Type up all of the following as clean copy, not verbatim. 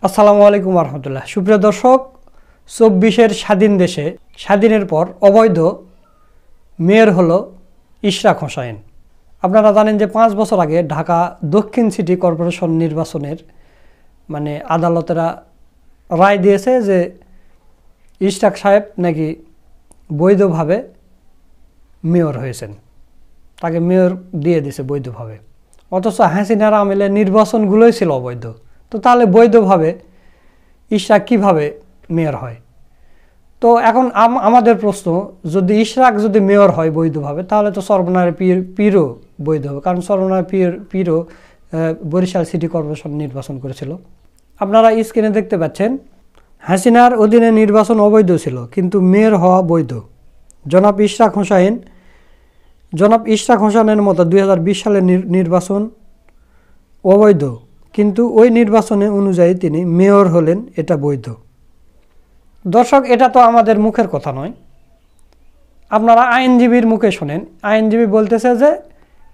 আসসালামু আলাইকুম রহমতুল্লাহ। সুপ্রিয় দর্শক, 24-এর স্বাধীন দেশে স্বাধীনের পর অবৈধ মেয়র হলো ইশরাক হোসাইন। আপনারা জানেন যে 5 বছর আগে ঢাকা দক্ষিণ সিটি কর্পোরেশন নির্বাচনের আদালতেরা রায় দিয়েছে যে ইশরাক সাহেব নাকি বৈধভাবে মেয়র হয়েছেন, তাকে মেয়র দিয়ে দিয়েছে বৈধভাবে। অথচ হাসিনার আমলে নির্বাচনগুলোই ছিল অবৈধ। তো তাহলে বৈধভাবে ইশরাক কিভাবে মেয়র হয়? তো এখন আমাদের প্রশ্ন, যদি ইশরাক যদি মেয়র হয় বৈধভাবে, তাহলে তো সর্বনার পীরও বৈধ হবে, কারণ সর্বনার পীরও বরিশাল সিটি কর্পোরেশন নির্বাচন করেছিল। আপনারা স্ক্রিনে দেখতে পাচ্ছেন, হাসিনার অধীনে নির্বাচন অবৈধ ছিল কিন্তু মেয়র হওয়া বৈধ। জনাব ইশরাক হোসেনের মতো 2020 সালের নির্বাচন অবৈধ, কিন্তু ওই নির্বাচনে অনুযায়ী তিনি মেয়র হলেন, এটা বৈধ। দর্শক, এটা তো আমাদের মুখের কথা নয়, আপনারা আইনজীবীর মুখে শোনেন। আইনজীবী বলতেছে যে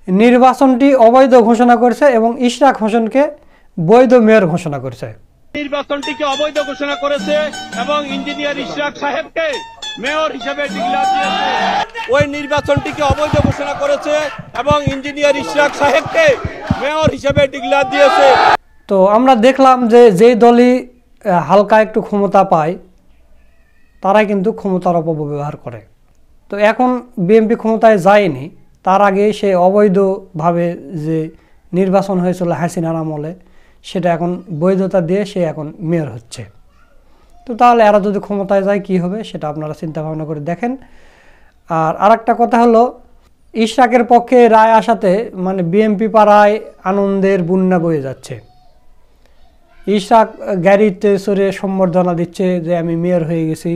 নির্বাচনটি অবৈধ ঘোষণা করেছে এবং ইশরাক হোসেনকে বৈধ মেয়র ঘোষণা করেছে। নির্বাচনটিকে অবৈধ ঘোষণা করেছে এবং ইঞ্জিনিয়ার ইশরাক সাহেবকে মেয়র হিসেবে ডিক্লেয়ার দিয়েছে। ওই নির্বাচনটিকে অবৈধ ঘোষণা করেছে এবং ইঞ্জিনিয়ার ইশরাক সাহেবকে মেয়র হিসেবে ডিক্লেয়ার দিয়েছে। তো আমরা দেখলাম যে যেই দলই হালকা একটু ক্ষমতা পায় তারাই কিন্তু ক্ষমতার অপব্যবহার করে। তো এখন বিএনপি ক্ষমতায় যায়নি, তার আগে সে অবৈধভাবে যে নির্বাচন হয়েছিল হাসিনার আমলে, সেটা এখন বৈধতা দিয়ে সে এখন মেয়র হচ্ছে। তো তাহলে এরা যদি ক্ষমতায় যায় কি হবে সেটা আপনারা চিন্তা ভাবনা করে দেখেন। আর আরেকটা কথা হলো, ইশরাকের পক্ষে রায় আসাতে বিএনপি পাড়ায় আনন্দের বন্যা বয়ে যাচ্ছে। ইশরাক গাড়িতে চড়ে সম্বর্ধনা দিচ্ছে যে আমি মেয়র হয়ে গেছি।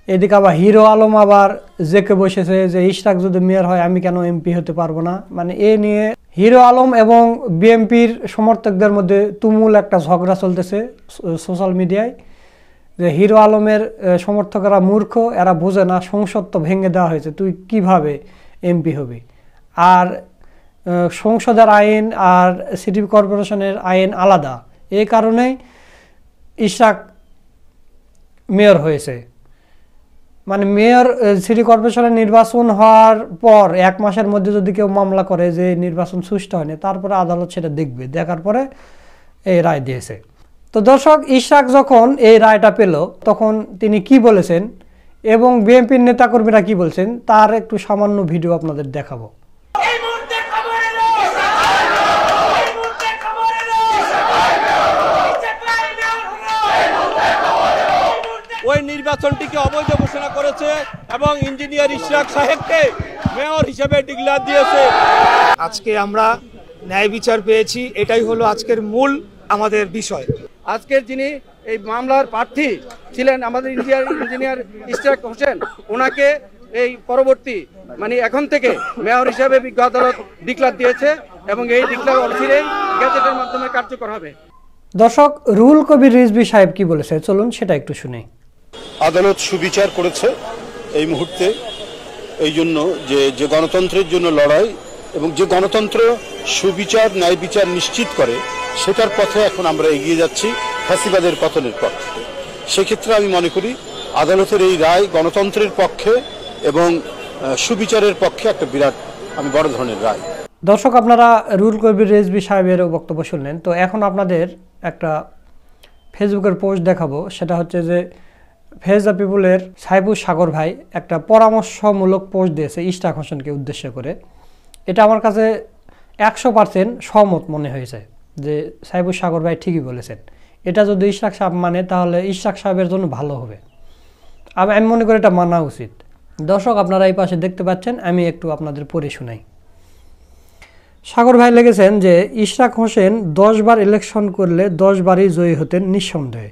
এদিকে আবার হিরো আলম আবার জেকে বসেছে যে ইশরাক যদি মেয়র হয় আমি কেন এমপি হতে পারবো না। এ নিয়ে হিরো আলম এবং বিএনপির সমর্থকদের মধ্যে তুমুল একটা ঝগড়া চলতেছে সোশ্যাল মিডিয়ায়, যে হিরো আলমের সমর্থকরা মূর্খ, এরা বোঝে না সংসদ তো ভেঙে দেওয়া হয়েছে, তুই কিভাবে এমপি হবি। আর সংসদের আইন আর সিটি কর্পোরেশনের আইন আলাদা, এই কারণেই ইশরাক মেয়র হয়েছে। মেয়র সিটি কর্পোরেশনের নির্বাচন হওয়ার পর 1 মাসের মধ্যে যদি কেউ মামলা করে যে নির্বাচন সুষ্ঠু হয়নি, তারপরে আদালত সেটা দেখবে, দেখার পরে এই রায় দিয়েছে। তো দর্শক, ইশরাক যখন এই রায়টা পেল তখন তিনি কি বলেছেন এবং বিএনপির নেতাকর্মীরা কি বলছেন তার একটু সামান্য ভিডিও আপনাদের দেখাবো। ওই নির্বাচনটিকে অবৈধ ঘোষণা করেছে এবং ইঞ্জিনিয়ার ইশরাক সাহেবকে মেয়র হিসেবে ডিক্লেয়ার দিয়েছে। আজকে আমরা ন্যায় বিচার পেয়েছি, এটাই হলো আজকের মূল আমাদের বিষয়। আজকের যিনি এই মামলার প্রার্থী ছিলেন আমাদের ইঞ্জিনিয়ার ইশরাক হোসেন, ওনাকে এই পরবর্তী এখন থেকে মেয়র হিসেবে বিজ্ঞ আদালত ডিক্লেয়ার দিয়েছে এবং এই ডিক্লেয়ার অচিরেই গ্যাজেটের মাধ্যমে কার্যকর হবে। দর্শক, রুহুল কবির রিজভী সাহেব কি বলেছে চলুন সেটা একটু শুনি। আদালত সুবিচার করেছে এই মুহূর্তে, এই জন্য যে গণতন্ত্রের জন্য লড়াই এবং যে গণতন্ত্র সুবিচার ন্যায় বিচার নিশ্চিত করে, সেটার পথে এখন আমরা এগিয়ে যাচ্ছি ফ্যাসিবাদের পতনের পথে। সেক্ষেত্রে আমি মনে করি আদালতের এই রায় গণতন্ত্রের পক্ষে এবং সুবিচারের পক্ষে একটা বড় ধরনের রায়। দর্শক, আপনারা রুহুল কবির রিজভী সাহেবের বক্তব্য শুনলেন। তো এখন আপনাদের একটা ফেসবুকের পোস্ট দেখাবো, সেটা হচ্ছে যে ফেজ দ্য পিপুলের সাইফুল সাগর ভাই একটা পরামর্শমূলক পোস্ট দিয়েছে ইশরাক হোসেনকে উদ্দেশ্য করে। এটা আমার কাছে 100% সহমত মনে হয়েছে যে সাইফুল সাগর ভাই ঠিকই বলেছেন। এটা যদি ইশরাক সাহেব মানে তাহলে ইশরাক সাহেবের জন্য ভালো হবে। আমি মনে করি এটা মানা উচিত। দর্শক, আপনারা এই পাশে দেখতে পাচ্ছেন, আমি একটু আপনাদের পড়ে শোনাই। সাগর ভাই লিখেছেন যে ইশরাক হোসেন 10 বার ইলেকশন করলে 10 বারই জয়ী হতেন নিঃসন্দেহে,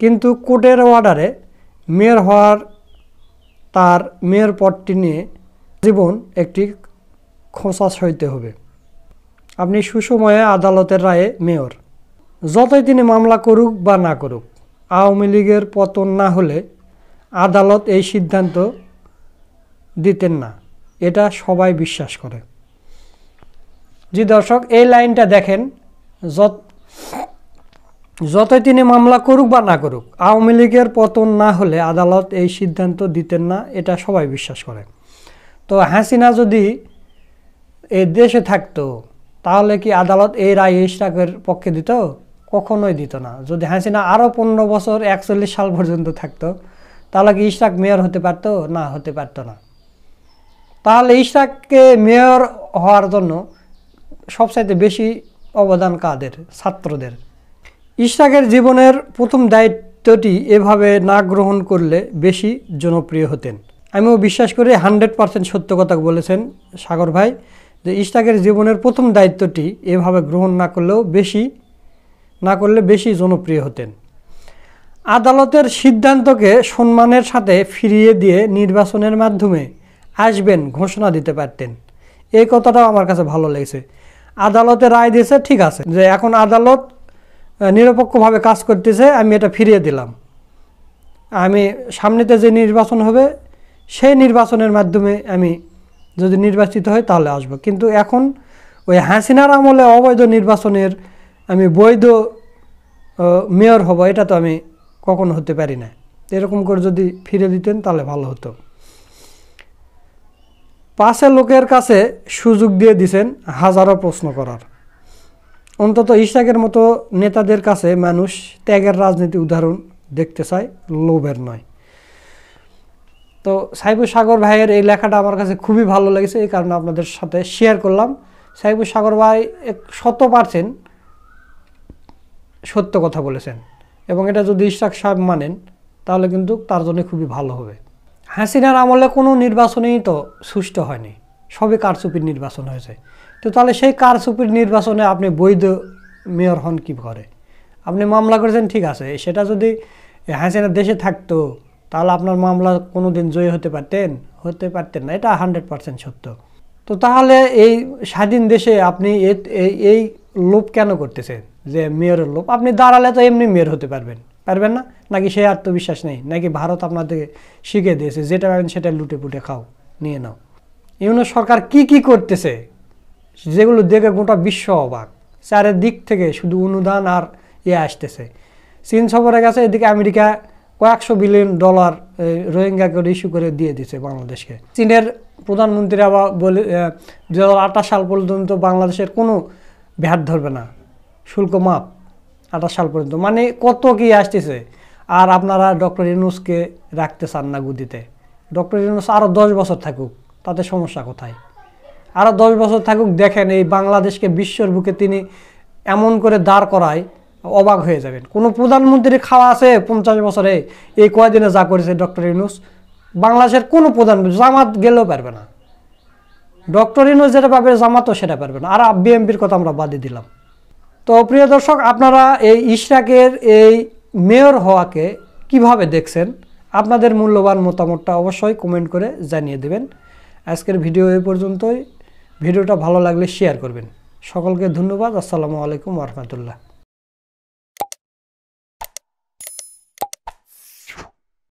কিন্তু কোর্টের অর্ডারে মেয়র হওয়ার তার মেয়র পদটি নিয়ে জীবন একটি খোঁচা সইতে হবে। আপনি সুসময়ে আদালতের রায়ে মেয়র, যতই তিনি মামলা করুক বা না করুক, আওয়ামী লীগের পতন না হলে আদালত এই সিদ্ধান্ত দিতেন না, এটা সবাই বিশ্বাস করে। জি দর্শক, এই লাইনটা দেখেন, যতই তিনি মামলা করুক বা না করুক, আওয়ামী লীগের পতন না হলে আদালত এই সিদ্ধান্ত দিতেন না, এটা সবাই বিশ্বাস করে। তো হাসিনা যদি এই দেশে থাকতো তাহলে কি আদালত এই রায় ইশরাকের পক্ষে দিত? কখনোই দিত না। যদি হাসিনা আরও 15 বছর 41 সাল পর্যন্ত থাকতো তাহলে কি ইশরাক মেয়র হতে পারতো? না, হতে পারতো না। তাহলে ইশরাককে মেয়র হওয়ার জন্য সবচাইতে বেশি অবদান কাদের? ছাত্রদের। ইশরাকের জীবনের প্রথম দায়িত্বটি এভাবে না গ্রহণ করলে বেশি জনপ্রিয় হতেন। আমিও বিশ্বাস করি 100% সত্য কথা বলেছেন সাগর ভাই, যে ইশরাকের জীবনের প্রথম দায়িত্বটি এভাবে গ্রহণ না করলে বেশি জনপ্রিয় হতেন। আদালতের সিদ্ধান্তকে সম্মানের সাথে ফিরিয়ে দিয়ে নির্বাচনের মাধ্যমে আসবেন ঘোষণা দিতে পারতেন। এই কথাটাও আমার কাছে ভালো লেগেছে। আদালতে রায় দিয়েছে, ঠিক আছে, যে এখন আদালত নিরপেক্ষভাবে কাজ করতেছে, আমি এটা ফিরিয়ে দিলাম। আমি সামনেতে যে নির্বাচন হবে সেই নির্বাচনের মাধ্যমে আমি যদি নির্বাচিত হই তাহলে আসবো। কিন্তু এখন ওই হাসিনার আমলে অবৈধ নির্বাচনের আমি বৈধ মেয়র হব, এটা তো আমি কখনো হতে পারি না। এরকম করে যদি ফিরে দিতেন তাহলে ভালো হতো। পাশে লোকের কাছে সুযোগ দিয়ে দিছেন হাজারো প্রশ্ন করার। অন্তত ইশরাকের মতো নেতাদের কাছে মানুষ ত্যাগের রাজনীতি উদাহরণ দেখতে চায়, লোভের নয়। তো সাইবুর সাগর ভাইয়ের এই লেখাটা আমার কাছে খুবই ভালো লেগেছে, এই কারণে আপনাদের সাথে শেয়ার করলাম। সাইবুর সাগর ভাই 100% সত্য কথা বলেছেন, এবং এটা যদি ইশরাক সাহেব মানেন তাহলে কিন্তু তার জন্য খুবই ভালো হবে। হাসিনার আমলে কোনো নির্বাচনেই তো সুষ্ঠু হয়নি, সবই কারচুপির নির্বাচন হয়েছে। তো তাহলে সেই কারচুপির নির্বাচনে আপনি বৈধ মেয়র হন কী করে? আপনি মামলা করেছেন, ঠিক আছে, সেটা যদি হাসিনা দেশে থাকতো তাহলে আপনার মামলা কোনো দিন জয়ী হতে পারতেন না। এটা 100% সত্য। তো তাহলে এই স্বাধীন দেশে আপনি এই লোভ কেন করতেছেন যে মেয়রের লোভ? আপনি দাঁড়ালে তো এমনি মেয়র হতে পারবেন না? নাকি সেই আত্মবিশ্বাস নেই? নাকি ভারত আপনাদেরকে শিখিয়ে দিয়েছে যেটা পাবেন সেটা লুটে পুটে খাও, নিয়ে নাও? ইউনূস সরকার কি করতেছে যেগুলো দেখে গোটা বিশ্ব অবাক। চারিদিক থেকে শুধু অনুদান আর আসতেছে। চীন সফরে গেছে, এদিকে আমেরিকা কয়েকশো বিলিয়ন ডলার রোহিঙ্গা করে ইস্যু করে দিয়ে দিচ্ছে বাংলাদেশকে। চীনের প্রধানমন্ত্রী আবার বলে 2028 সাল পর্যন্ত বাংলাদেশের কোনো ভ্যাট ধরবে না, শুল্ক মাপ 28 সাল পর্যন্ত। মানে কত কি আসতেছে। আর আপনারা ডক্টর ইউনূসকে রাখতে চান না গদিতে। ডক্টর ইউনূস আরও 10 বছর থাকুক, তাতে সমস্যা কোথায়? আরও 10 বছর থাকুক, দেখেন এই বাংলাদেশকে বিশ্বের বুকে তিনি এমন করে দাঁড় করায় অবাক হয়ে যাবেন। কোনো প্রধানমন্ত্রী খাওয়া আছে 50 বছরে, এই কয়দিনে যা করেছে ডক্টর ইউনূস, বাংলাদেশের কোনো প্রধানমন্ত্রী জামাত গেলেও পারবে না। ডক্টর ইউনূস যেটা পাবে জামাতও সেটা পারবে না। আর বিএনপির কথা আমরা বাদে দিলাম। তো প্রিয় দর্শক, আপনারা এই ইশরাকের এই মেয়র হওয়াকে কিভাবে দেখছেন? আপনাদের মূল্যবান মতামতটা অবশ্যই কমেন্ট করে জানিয়ে দেবেন। আজকের ভিডিও এই পর্যন্তই। ভিডিওটা ভালো লাগলে শেয়ার করবেন। সকলকে ধন্যবাদ। আসসালামু আলাইকুম ওয়া রাহমাতুল্লাহ।